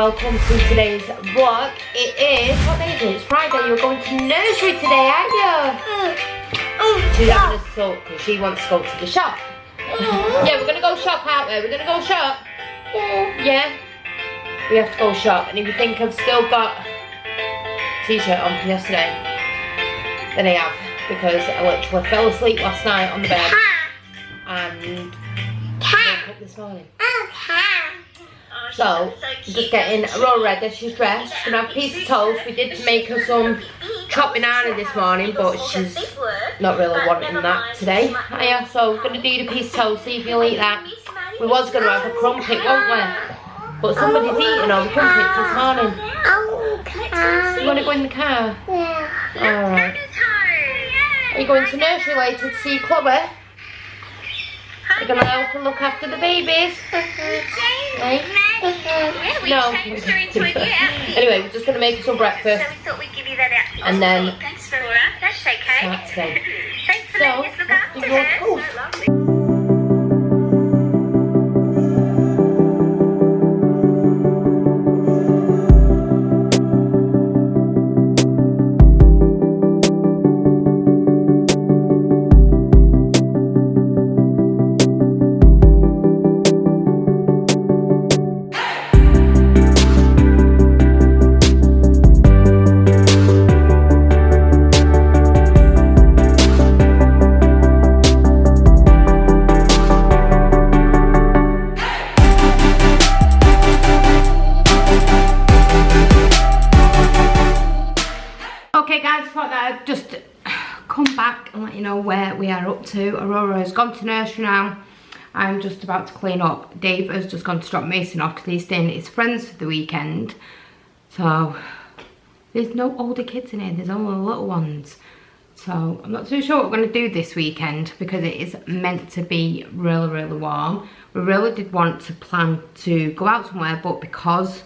welcome to today's vlog. It is, what day is it? It's Friday. You're going to nursery today, aren't you? She's having a sulk because she wants to go to the shop. Yeah, we're going to go shop, aren't we? We're going to go shop. Yeah? We have to go shop. And if you think I've still got a t-shirt on from yesterday, then I have. Because I literally fell asleep last night on the bed and woke up this morning. So, I'm just getting Aurora ready. She's dressed. She's going to have a piece of toast. We did make her some chopped banana this morning, but she's not really wanting that today. Yeah, so we're going to do the piece of toast, see if you'll eat that. We was going to have a crumpet, weren't we? But somebody's eating all the crumpets this morning. You want to go in the car? Yeah. Alright. Are you going to nursery later to see Chloe? You're going to help her look after the babies? Eh? No. Anyway, we're just going to make some breakfast. And then start today. So, let's do your toast. Just come back and let you know where we are up to. Aurora has gone to nursery now. I'm just about to clean up. Dave has just gone to drop Mason off because he's staying at his friends for the weekend. So there's no older kids in here, there's only the little ones. So I'm not too sure what we're going to do this weekend because it is meant to be really, really warm. We really did want to plan to go out somewhere, but because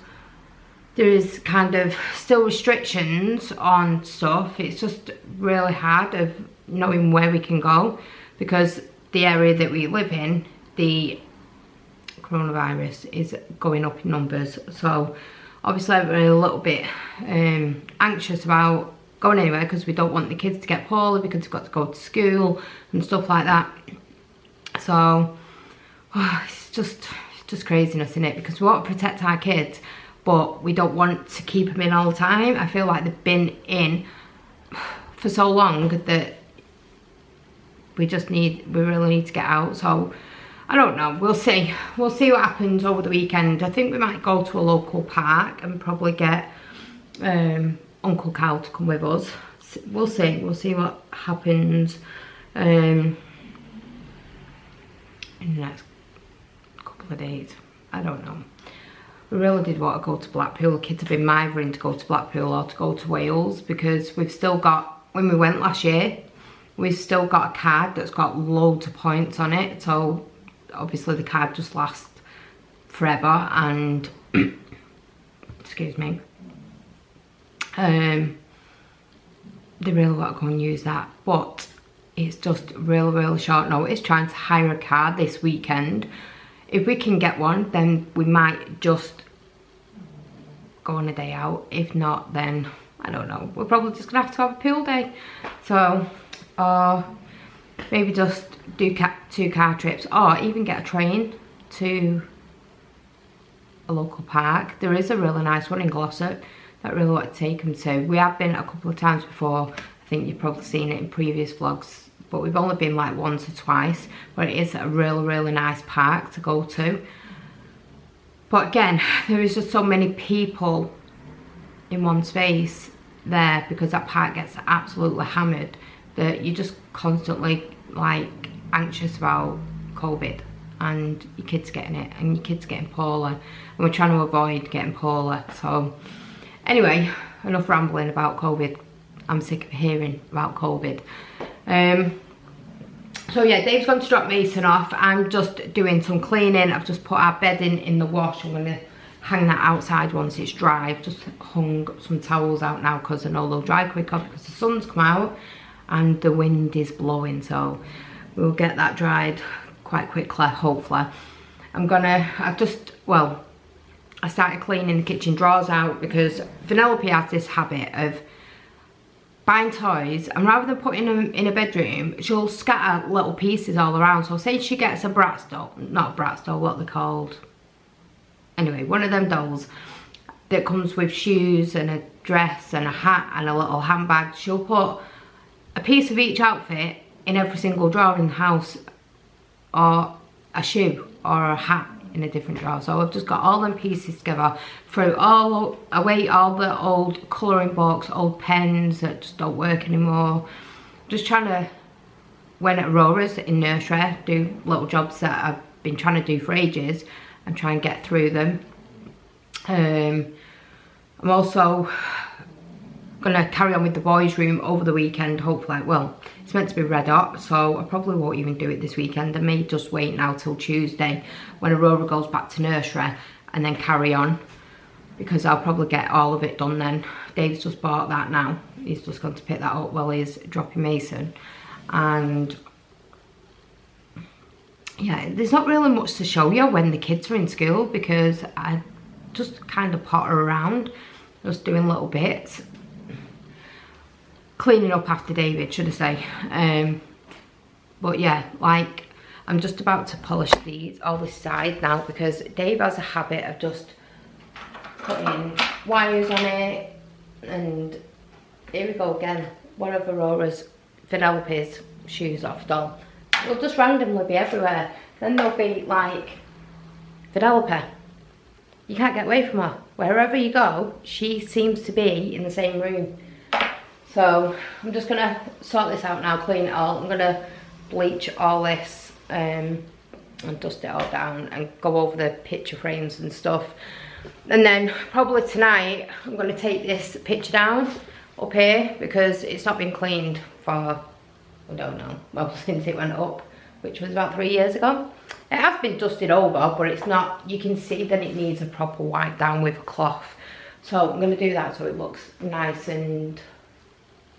there is kind of still restrictions on stuff, it's just really hard of knowing where we can go because the area that we live in, the coronavirus is going up in numbers. So obviously we're a little bit anxious about going anywhere because we don't want the kids to get poorly because they've got to go to school and stuff like that. So it's just craziness, isn't it? Because we want to protect our kids, but we don't want to keep them in all the time. I feel like they've been in for so long that we really need to get out. So I don't know, we'll see what happens over the weekend. I think we might go to a local park and probably get Uncle Cal to come with us. We'll see what happens in the next couple of days. I don't know. We really did want to go to Blackpool. The kids have been mithering to go to Blackpool or to go to Wales because we've still got, when we went last year, we've still got a card that's got loads of points on it. So obviously the card just lasts forever and, excuse me, they really want to go and use that. But it's just really, really short notice trying to hire a car this weekend. If we can get one, then we might just go on a day out. If not, then I don't know. We're probably just gonna have to have a pool day. So, maybe just do 2 car trips, or even get a train to a local park. There is a really nice one in Glossop that I really want to take them to. We have been a couple of times before. I think you've probably seen it in previous vlogs, but we've only been like once or twice, but it is a really, really nice park to go to. But again, there is just so many people in one space there because that park gets absolutely hammered that you're just constantly like anxious about COVID and your kids getting it and your kids getting poorly, and we're trying to avoid getting poorly. So anyway, enough rambling about COVID. I'm sick of hearing about COVID. So yeah, Dave's gone to drop Mason off. I'm just doing some cleaning. I've just put our bedding in the wash. I'm going to hang that outside once it's dry. I've just hung some towels out now because I know they'll dry quicker because the sun's come out and the wind is blowing. So we'll get that dried quite quickly, hopefully. I've just I started cleaning the kitchen drawers out, because Vanellope has this habit of buying toys, and rather than putting them in a bedroom, she'll scatter little pieces all around. So say she gets a Bratz doll, not a Bratz doll, what they're called, anyway, one of them dolls that comes with shoes and a dress and a hat and a little handbag. She'll put a piece of each outfit in every single drawer in the house, or a shoe or a hat in a different drawer. So I've just got all them pieces together, threw away all the old colouring books, old pens that just don't work anymore. Just trying to, when at Aurora's in nursery, do little jobs that I've been trying to do for ages and try and get through them. I'm also gonna carry on with the boys' room over the weekend, hopefully. Well, it's meant to be red hot, so I probably won't even do it this weekend. I may just wait now till Tuesday when Aurora goes back to nursery and then carry on, because I'll probably get all of it done then. Dave's just bought that now. He's just going to pick that up while he's dropping Mason. And yeah, there's not really much to show you when the kids are in school, because I just kind of potter around, just doing little bits. Cleaning up after David, should I say. But yeah, like, I'm just about to polish all this side now, because Dave has a habit of just putting wires on it. And here we go again, one of Aurora's Vanellope's shoes off doll. They'll just randomly be everywhere. Then they'll be like, Vanellope, you can't get away from her. Wherever you go, she seems to be in the same room. So I'm just gonna sort this out now, clean it all. I'm gonna bleach all this and dust it all down and go over the picture frames and stuff. And then probably tonight I'm gonna take this picture down up here, because it's not been cleaned for, I don't know, well, since it went up, which was about 3 years ago. It has been dusted over, but it's not, you can see that it needs a proper wipe down with a cloth. So I'm gonna do that so it looks nice and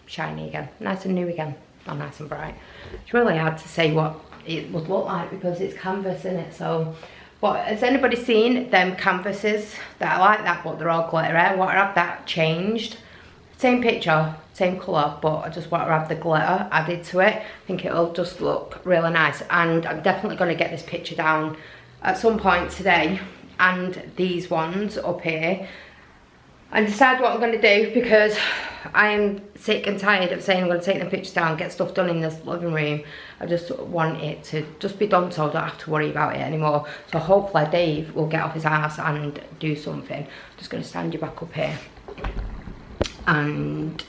shiny again, nice and new again, not nice and bright. It's really hard to say what it would look like because it's canvas, isn't it? So, but has anybody seen them canvases that are like that, but they're all glittery? I want to have that changed. Same picture, same colour, but I just want to have the glitter added to it. I think it'll just look really nice. And I'm definitely going to get this picture down at some point today, and these ones up here, and decide what I'm going to do, because I am sick and tired of saying I'm going to take the pictures down, get stuff done in this living room. I just want it to just be done so I don't have to worry about it anymore. So hopefully Dave will get off his ass and do something. I'm just going to stand you back up here. And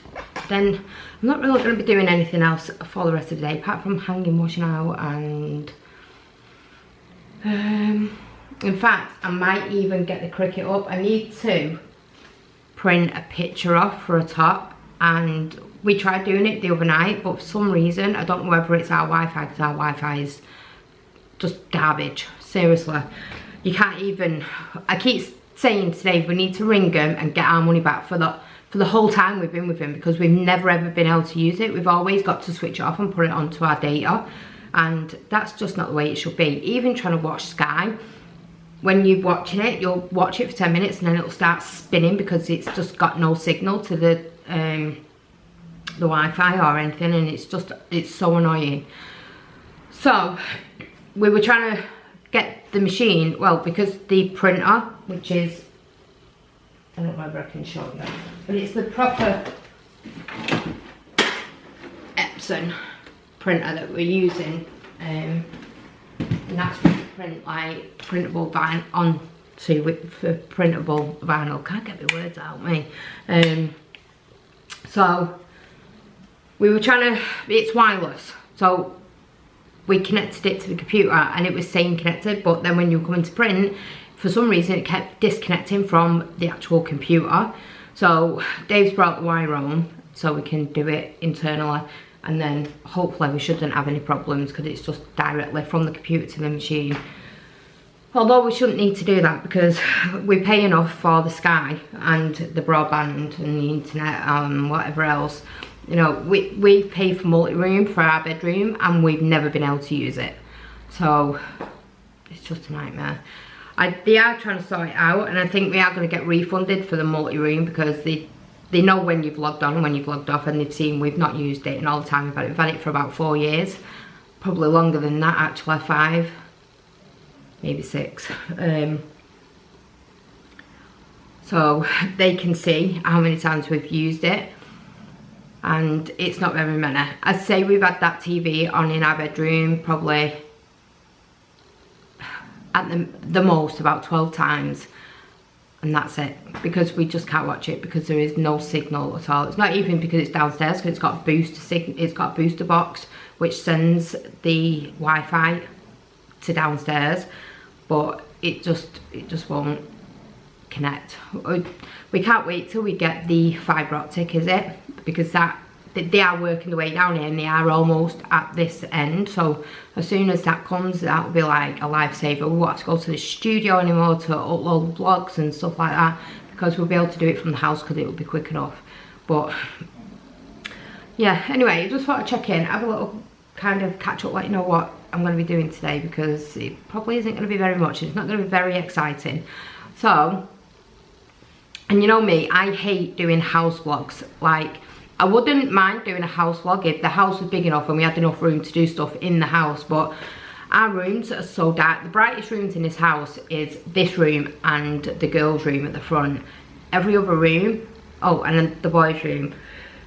then I'm not really going to be doing anything else for the rest of the day, apart from hanging, washing out, and in fact I might even get the Cricut up. I need to print a picture off for a top, and we tried doing it the other night, but for some reason, I don't know whether it's our Wi-Fi, because our Wi-Fi is just garbage, seriously. You can't even, I keep saying to Dave, we need to ring them and get our money back for the whole time we've been with him, because we've never ever been able to use it. We've always got to switch it off and put it onto our data, and that's just not the way it should be. Even trying to watch Sky, when you're watching it, you'll watch it for 10 minutes and then it'll start spinning because it's just got no signal to the Wi-Fi or anything, and it's so annoying. So we were trying to get the machine, well, because the printer, which is, I don't know whether I can show you, but it's the proper Epson printer that we're using, and that's to print like printable vinyl onto it for printable vinyl. Can't get the words out, me. So we were trying to, it's wireless, so we connected it to the computer and it was saying connected, but then when you were coming to print, for some reason it kept disconnecting from the actual computer. So Dave's brought the wire home so we can do it internally, and then hopefully we shouldn't have any problems because it's just directly from the computer to the machine. Although we shouldn't need to do that because we pay enough for the Sky and the broadband and the internet and whatever else. You know, we pay for multi-room for our bedroom and we've never been able to use it. So it's just a nightmare. They are trying to sort it out, and I think we are going to get refunded for the multi-room because they know when you've logged on and when you've logged off, and they've seen we've not used it, and all the time we've had it for about 4 years. Probably longer than that actually, 5, maybe 6. So they can see how many times we've used it, and it's not very many. I'd say we've had that TV on in our bedroom probably at the most about 12 times, and that's it, because we just can't watch it because there is no signal at all. It's not even because it's downstairs, because it's got a booster box which sends the Wi-Fi to downstairs, but it just won't connect. We can't wait till we get the fibre optic, is it? Because they are working the way down here, and they are almost at this end. So as soon as that comes, that will be like a lifesaver. We won't have to go to the studio anymore to upload vlogs and stuff like that, because we'll be able to do it from the house because it will be quick enough. But yeah, anyway, just thought I'd check in, have a little kind of catch up, let you know what I'm going to be doing today, because it probably isn't going to be very much. It's not going to be very exciting. So, and you know me, I hate doing house vlogs. Like, I wouldn't mind doing a house vlog if the house was big enough and we had enough room to do stuff in the house, but our rooms are so dark. The brightest rooms in this house is this room and the girls' room at the front. Every other room, oh, and then the boys' room,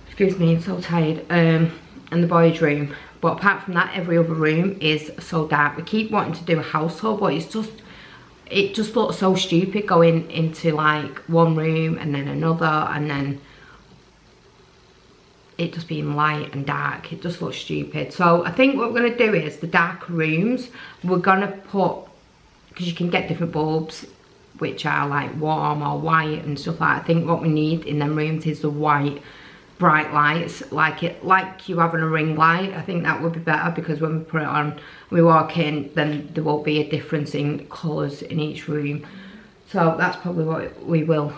excuse me, I'm so tired, and the boys' room. But apart from that, every other room is so dark. We keep wanting to do a house tour, but it just looks so stupid going into like one room and then another, and then it just being light and dark. It just looks stupid. So I think what we're going to do is the dark rooms, we're going to put, because you can get different bulbs which are like warm or white and stuff like that. I think what we need in them rooms is the white bright lights, like you have on a ring light. I think that would be better, because when we put it on, we walk in, then there won't be a difference in colours in each room. So that's probably what we will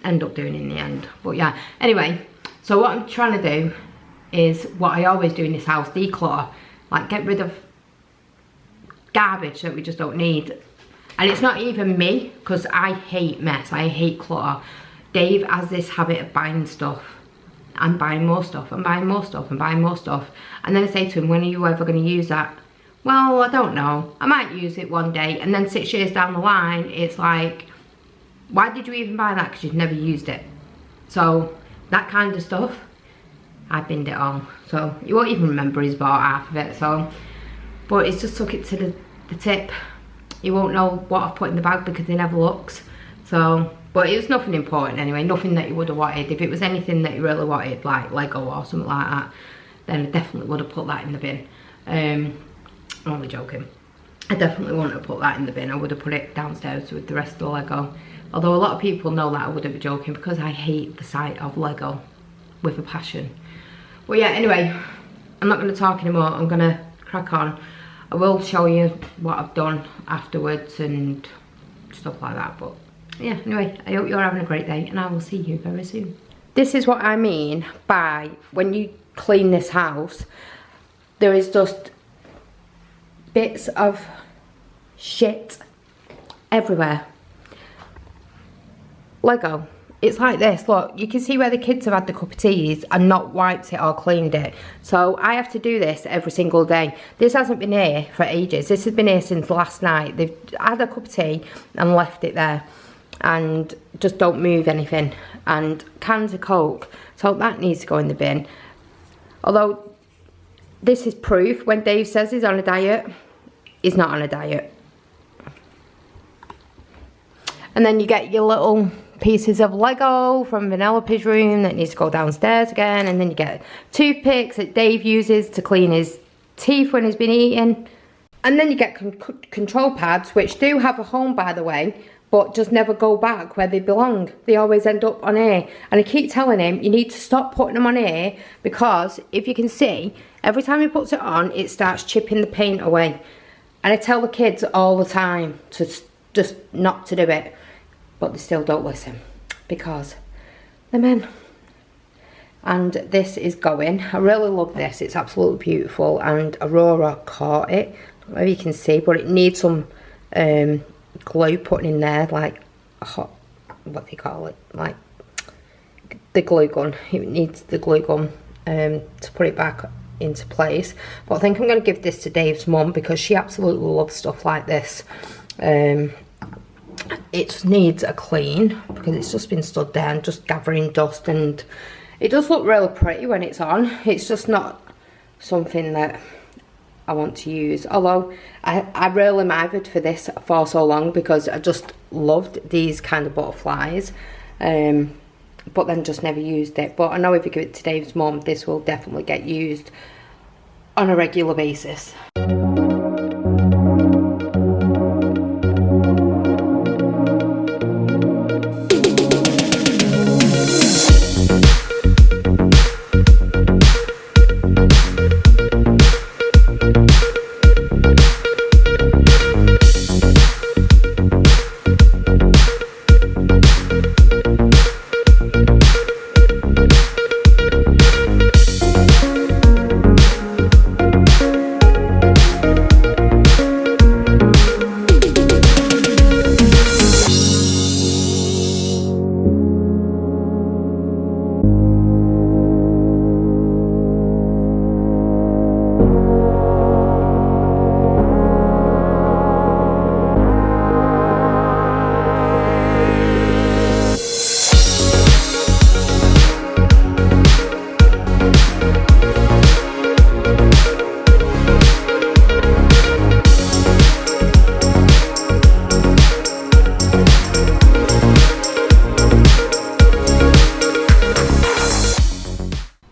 end up doing in the end. But yeah, anyway, so what I'm trying to do is what I always do in this house, declutter, like get rid of garbage that we just don't need. And it's not even me, because I hate mess, I hate clutter. Dave has this habit of buying stuff. I'm buying more stuff, and buying more stuff, and buying more stuff. And then I say to him, when are you ever going to use that? Well, I don't know. I might use it one day. And then 6 years down the line, it's like, why did you even buy that? Because you've never used it. So that kind of stuff, I binned it all. So you won't even remember he's bought half of it. So, but he's just took it to the tip. You won't know what I've put in the bag because he never looks. So, but it was nothing important anyway, nothing that you would have wanted. If it was anything that you really wanted, like Lego or something like that, then I definitely would have put that in the bin. I'm only joking. I definitely wouldn't have put that in the bin. I would have put it downstairs with the rest of the Lego. Although a lot of people know that I wouldn't be joking, because I hate the sight of Lego with a passion. But yeah, anyway, I'm not going to talk anymore. I'm going to crack on. I will show you what I've done afterwards and stuff like that. But yeah, anyway, I hope you're having a great day, and I will see you very soon. This is what I mean by when you clean this house, there is just bits of shit everywhere. Lego. It's like this, look, you can see where the kids have had the cup of teas and not wiped it or cleaned it. So I have to do this every single day. This hasn't been here for ages. This has been here since last night. They've had a cup of tea and left it there, and just don't move anything. And cans of Coke, so that needs to go in the bin. Although this is proof when Dave says he's on a diet, he's not on a diet. And then you get your little pieces of Lego from Vanellope's room that needs to go downstairs again, and then you get toothpicks that Dave uses to clean his teeth when he's been eating, and then you get control pads, which do have a home, by the way, but just never go back where they belong. They always end up on here, and I keep telling him you need to stop putting them on here, because if you can see, every time he puts it on, it starts chipping the paint away. And I tell the kids all the time to just not to do it, but they still don't listen because they're men. And this is going. I really love this. It's absolutely beautiful, and Aurora caught it. I don't know if you can see, but it needs some glue put in there, like hot, what do you call it, like the glue gun. It needs the glue gun to put it back into place. But I think I'm going to give this to Dave's mum because she absolutely loves stuff like this. It just needs a clean because it's just been stood there and just gathering dust, and it does look really pretty when it's on. It's just not something that I want to use, although I really mired for this for so long because I just loved these kind of butterflies, but then just never used it. But I know if you give it to Dave's mum, this will definitely get used on a regular basis.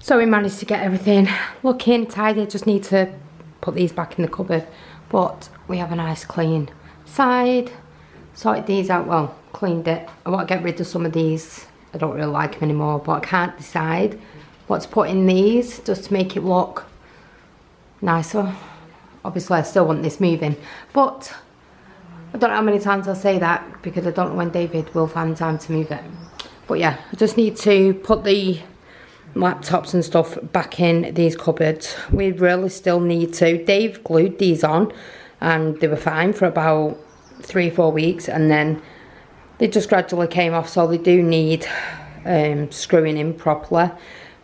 So we managed to get everything looking tidy. Just need to put these back in the cupboard, but we have a nice clean side. Sorted these out, well, cleaned it. I want to get rid of some of these. I don't really like them anymore, but I can't decide what to put in these just to make it look nicer. Obviously I still want this moving, but I don't know how many times I'll say that because I don't know when David will find time to move it. But yeah, I just need to put the laptops and stuff back in these cupboards. We really still need to. Dave glued these on and they were fine for about 3 or 4 weeks, and then they just gradually came off, so they do need screwing in properly.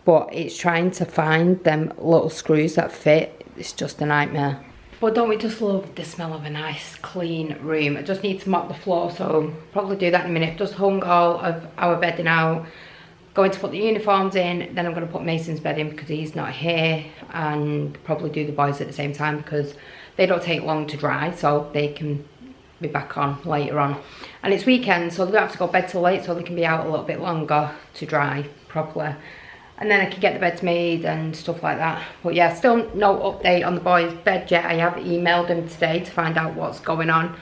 But it's trying to find them little screws that fit. It's just a nightmare. But don't we just love the smell of a nice clean room? I just need to mop the floor, so probably do that in a minute. Just hung all of our bedding out, going to put the uniforms in, then I'm going to put Mason's bed in because he's not here, and probably do the boys at the same time because they don't take long to dry, so they can be back on later on. And it's weekend, so they don't have to go to bed till late, so they can be out a little bit longer to dry properly. And then I can get the beds made and stuff like that. But yeah, still no update on the boys' bed yet. I have emailed them today to find out what's going on.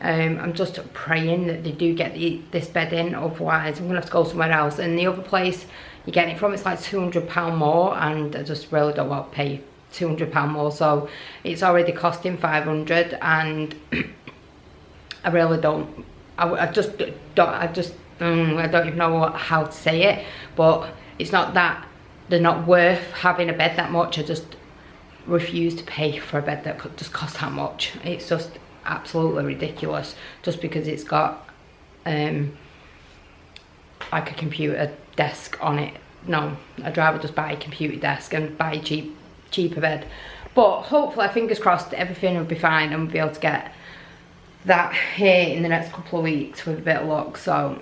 I'm just praying that they do get this bed in, otherwise I'm gonna have to go somewhere else. And the other place you're getting it from, it's like £200 more, and I just really don't want to pay £200 more. So it's already costing 500, and I really don't. I don't even know how to say it, but it's not that they're not worth having a bed that much. I just refuse to pay for a bed that just costs that much. It's just absolutely ridiculous just because it's got like a computer desk on it. No, I'd rather just buy a computer desk and buy a cheaper bed. But hopefully, fingers crossed, everything will be fine and we'll be able to get that here in the next couple of weeks with a bit of luck. So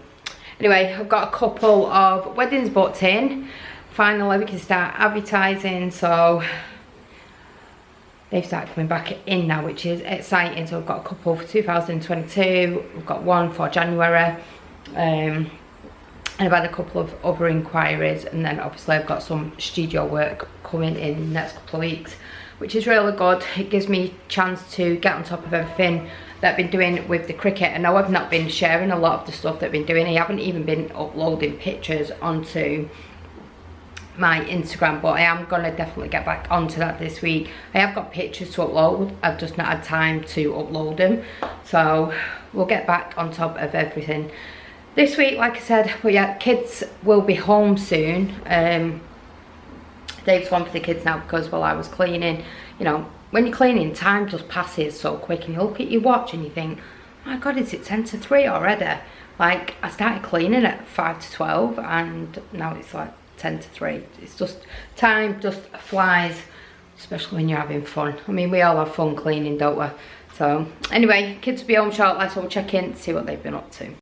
anyway, I've got a couple of weddings booked in. Finally we can start advertising, so they've started coming back in now, which is exciting. So I've got a couple for 2022, we've got one for January, and I've had a couple of other inquiries, and then obviously I've got some studio work coming in the next couple of weeks, which is really good. It gives me a chance to get on top of everything that I've been doing with the cricket. I know I've not been sharing a lot of the stuff that I've been doing. I haven't even been uploading pictures onto my Instagram, but I am gonna definitely get back onto that this week. I have got pictures to upload, I've just not had time to upload them, so we'll get back on top of everything this week, like I said. But yeah, kids will be home soon. Dave's one for the kids now because while I was cleaning, you know, when you're cleaning, time just passes so quick, and you look at your watch and you think, my God, is it 10 to 3 already? Like, I started cleaning at 5 to 12 and now it's like 10 to 3. It's just, time just flies, especially when you're having fun. I mean, we all have fun cleaning, don't we? So, anyway, kids will be home shortly, so we'll check in to see what they've been up to.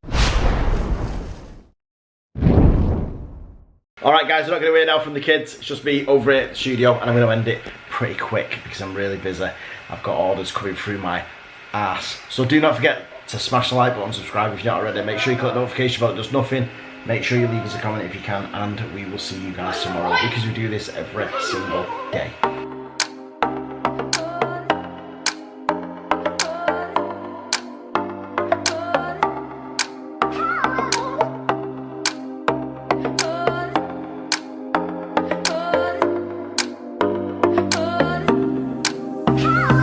Alright guys, we're not going to wait now from the kids. It's just me over here at the studio and I'm going to end it pretty quick because I'm really busy. I've got orders coming through my arse. So do not forget to smash the like button, subscribe if you're not already. Make sure you click the notification bell, it does nothing. Make sure you leave us a comment if you can, and we will see you guys tomorrow because we do this every single day. Oh